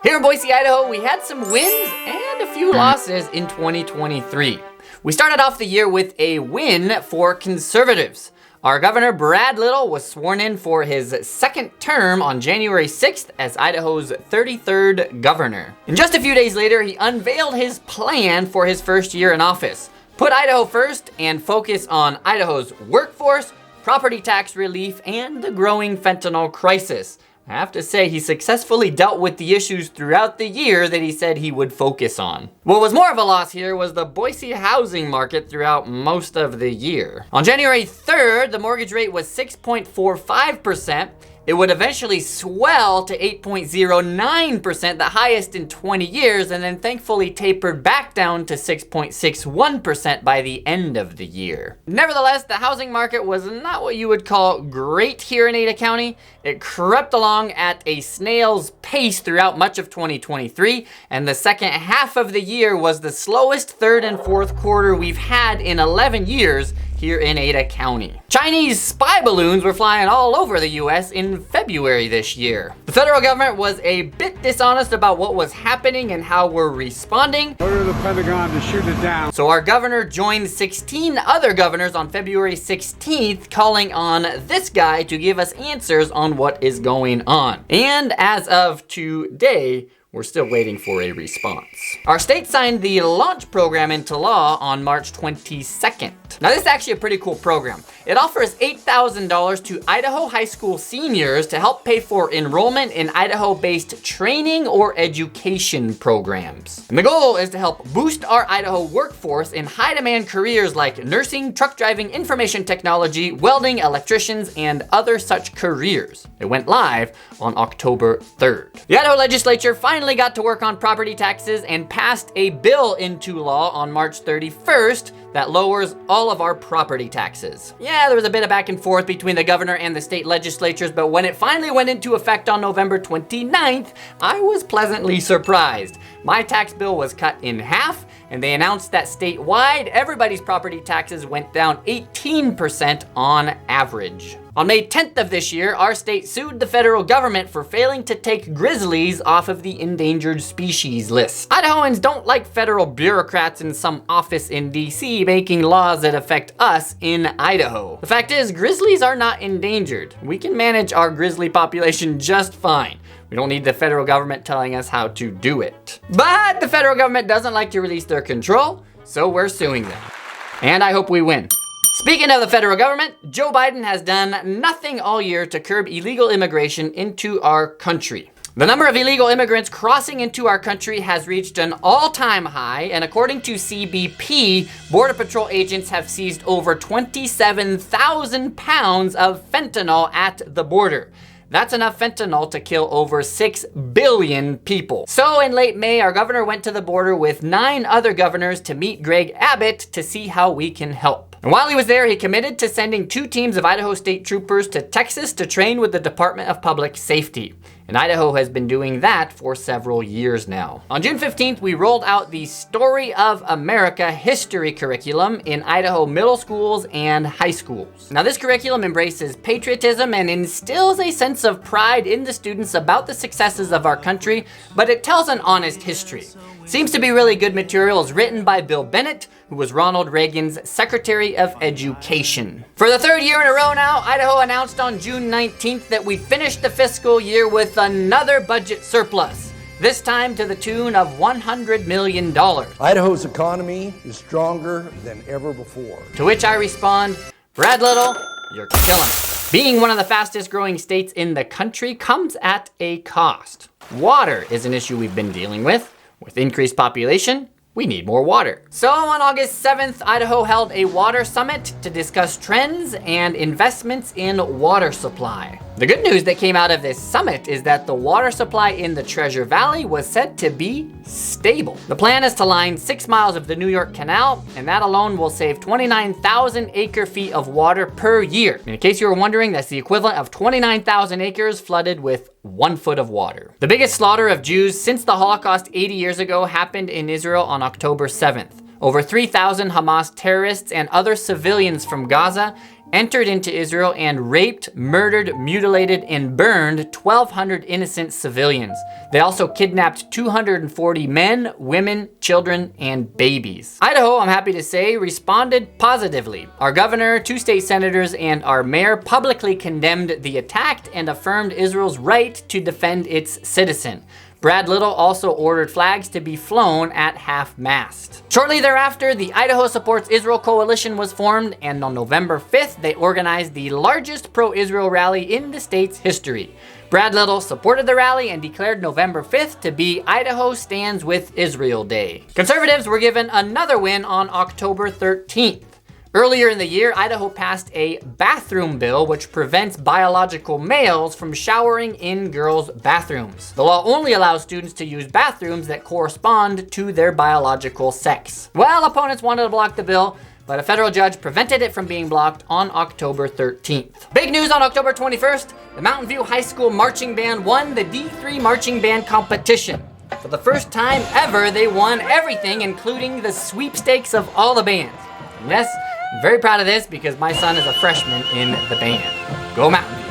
Here in Boise, Idaho, we had some wins and a few losses in 2023. We started off the year with a win for conservatives. Our governor, Brad Little, was sworn in for his second term on January 6th as Idaho's 33rd governor. And just a few days later, he unveiled his plan for his first year in office. Put Idaho first and focus on Idaho's workforce, property tax relief, and the growing fentanyl crisis. I have to say, he successfully dealt with the issues throughout the year that he said he would focus on. What was more of a loss here was the Boise housing market throughout most of the year. On January 3rd, the mortgage rate was 6.45%. It would eventually swell to 8.09%, the highest in 20 years, and then thankfully tapered back down to 6.61% by the end of the year. Nevertheless, the housing market was not what you would call great here in Ada County. It crept along at a snail's pace throughout much of 2023, and the second half of the year was the slowest third and fourth quarter we've had in 11 years here in Ada County. Chinese spy balloons were flying all over the US in February this year. The federal government was a bit dishonest about what was happening and how we're responding. Order the Pentagon to shoot it down. So our governor joined 16 other governors on February 16th, calling on this guy to give us answers on what is going on. And as of today, we're still waiting for a response. Our state signed the launch program into law on March 22nd. Now this is actually a pretty cool program. It offers $8,000 to Idaho high school seniors to help pay for enrollment in Idaho-based training or education programs. And the goal is to help boost our Idaho workforce in high-demand careers like nursing, truck driving, information technology, welding, electricians, and other such careers. It went live on October 3rd. The Idaho legislature finally got to work on property taxes and passed a bill into law on March 31st that lowers all of our property taxes. Yeah, there was a bit of back and forth between the governor and the state legislatures, but when it finally went into effect on November 29th, I was pleasantly surprised. My tax bill was cut in half, and they announced that statewide, everybody's property taxes went down 18% on average. On May 10th of this year, our state sued the federal government for failing to take grizzlies off of the endangered species list. Idahoans don't like federal bureaucrats in some office in DC making laws that affect us in Idaho. The fact is, grizzlies are not endangered. We can manage our grizzly population just fine. We don't need the federal government telling us how to do it. But the federal government doesn't like to release their control, so we're suing them. And I hope we win. Speaking of the federal government, Joe Biden has done nothing all year to curb illegal immigration into our country. The number of illegal immigrants crossing into our country has reached an all-time high, and according to CBP, Border Patrol agents have seized over 27,000 pounds of fentanyl at the border. That's enough fentanyl to kill over 6 billion people. So in late May, our governor went to the border with 9 other governors to meet Greg Abbott to see how we can help. And while he was there, he committed to sending 2 teams of Idaho State troopers to Texas to train with the Department of Public Safety. And Idaho has been doing that for several years now. On June 15th, we rolled out the Story of America history curriculum in Idaho middle schools and high schools. Now this curriculum embraces patriotism and instills a sense of pride in the students about the successes of our country, but it tells an honest history. Seems to be really good material. It's written by Bill Bennett, who was Ronald Reagan's Secretary of Education. For the 3rd year in a row now, Idaho announced on June 19th that we finished the fiscal year with another budget surplus, this time to the tune of $100 million. Idaho's economy is stronger than ever before. To which I respond, Brad Little, you're killing it. Being one of the fastest growing states in the country comes at a cost. Water is an issue we've been dealing with. With increased population, we need more water. So on August 7th, Idaho held a water summit to discuss trends and investments in water supply. The good news that came out of this summit is that the water supply in the Treasure Valley was said to be stable. The plan is to line 6 miles of the New York Canal, and that alone will save 29,000 acre-feet of water per year. In case you were wondering, that's the equivalent of 29,000 acres flooded with 1 foot of water. The biggest slaughter of Jews since the Holocaust 80 years ago happened in Israel on October 7th. Over 3,000 Hamas terrorists and other civilians from Gaza entered into Israel and raped, murdered, mutilated, and burned 1,200 innocent civilians. They also kidnapped 240 men, women, children, and babies. Idaho, I'm happy to say, responded positively. Our governor, 2 state senators, and our mayor publicly condemned the attack and affirmed Israel's right to defend its citizen. Brad Little also ordered flags to be flown at half-mast. Shortly thereafter, the Idaho Supports Israel Coalition was formed, and on November 5th, they organized the largest pro-Israel rally in the state's history. Brad Little supported the rally and declared November 5th to be Idaho Stands with Israel Day. Conservatives were given another win on October 13th. Earlier in the year, Idaho passed a bathroom bill which prevents biological males from showering in girls' bathrooms. The law only allows students to use bathrooms that correspond to their biological sex. Well, opponents wanted to block the bill, but a federal judge prevented it from being blocked on October 13th. Big news on October 21st, the Mountain View High School Marching Band won the D3 Marching Band competition. For the first time ever, they won everything, including the sweepstakes of all the bands. And yes, I'm very proud of this because my son is a freshman in the band. Go Mountain View.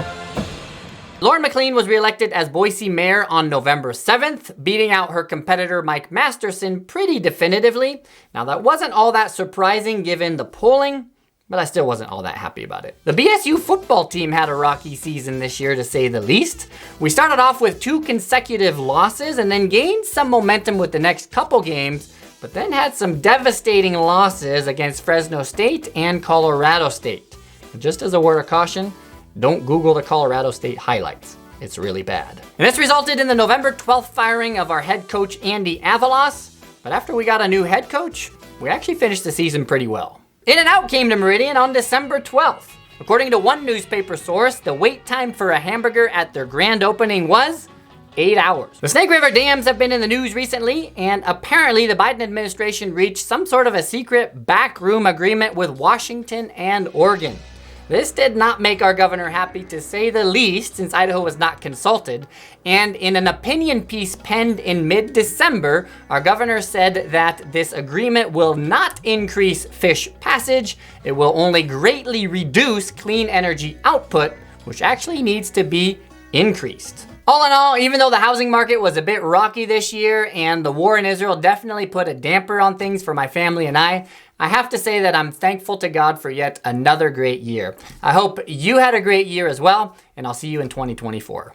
Lauren McLean was reelected as Boise mayor on November 7th, beating out her competitor Mike Masterson pretty definitively. Now that wasn't all that surprising given the polling, but I still wasn't all that happy about it. The BSU football team had a rocky season this year to say the least. We started off with 2 consecutive losses and then gained some momentum with the next couple games, but then had some devastating losses against Fresno State and Colorado State. Just as a word of caution, don't Google the Colorado State highlights. It's really bad. And this resulted in the November 12th firing of our head coach, Andy Avalos. But after we got a new head coach, we actually finished the season pretty well. In-N-Out came to Meridian on December 12th. According to one newspaper source, the wait time for a hamburger at their grand opening was 8 hours. The Snake River dams have been in the news recently, and apparently the Biden administration reached some sort of a secret backroom agreement with Washington and Oregon. This did not make our governor happy, to say the least, since Idaho was not consulted. And in an opinion piece penned in mid-December, our governor said that this agreement will not increase fish passage. It will only greatly reduce clean energy output, which actually needs to be increased. All in all, even though the housing market was a bit rocky this year and the war in Israel definitely put a damper on things for my family and I have to say that I'm thankful to God for yet another great year. I hope you had a great year as well, and I'll see you in 2024.